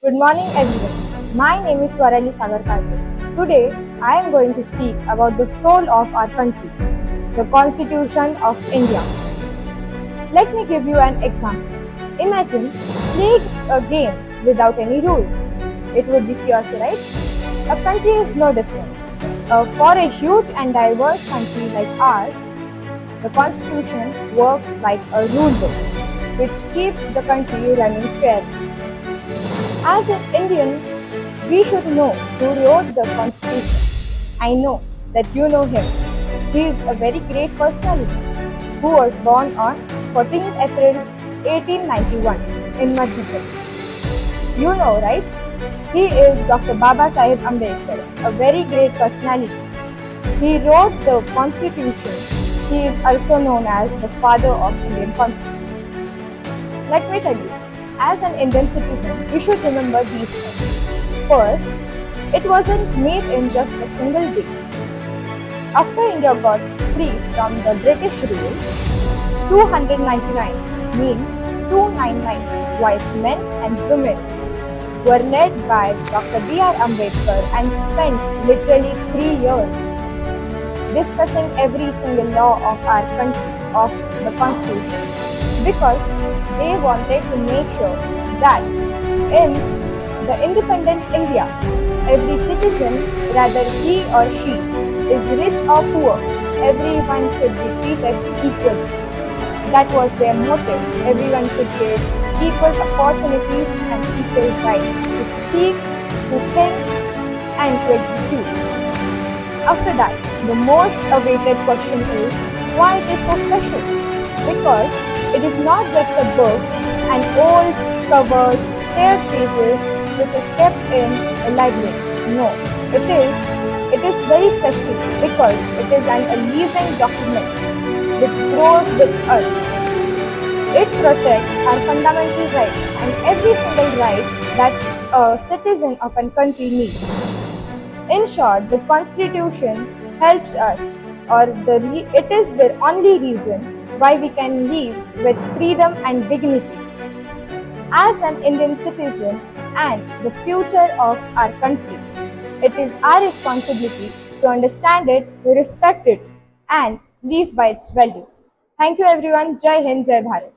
Good morning everyone. My name is Swarali Sagarkar. Today I am going to speak about the soul of our country, the Constitution of India. Let me give you an example. Imagine playing a game without any rules. It would be chaos, right? A country is no different. For a huge and diverse country like ours, the Constitution works like a rule book, which keeps the country running fairly. As an Indian, we should know who wrote the Constitution. I know that you know him. He is a very great personality who was born on 14th April 1891 in Madhya Pradesh. You know, right? He is Dr. Baba Sahib Ambedkar, a very great personality. He wrote the Constitution. He is also known as the father of Indian Constitution. Let me tell you, as an Indian citizen, we should remember these things. First, it wasn't made in just a single day. After India got free from the British rule, 299 means 299 wise men and women were led by Dr. B.R. Ambedkar and spent literally 3 years discussing every single law of our country, of the Constitution, because they wanted to make sure that in the independent India, every citizen, rather he or she is rich or poor, everyone should be treated equally. That was their motive. Everyone should get equal opportunities and equal rights to speak, to think, and to execute. After that, the most awaited question is, why it is so special? Because it is not just a book and old covers, tear pages which is kept in a library. No, it is very special because it is a living document which grows with us. It protects our fundamental rights and every single right that a citizen of a country needs. In short, the Constitution helps us, or it is the only reason why we can live with freedom and dignity. As an Indian citizen and the future of our country, it is our responsibility to understand it, respect it, and live by its value. Thank you everyone. Jai Hind, Jai Bharat.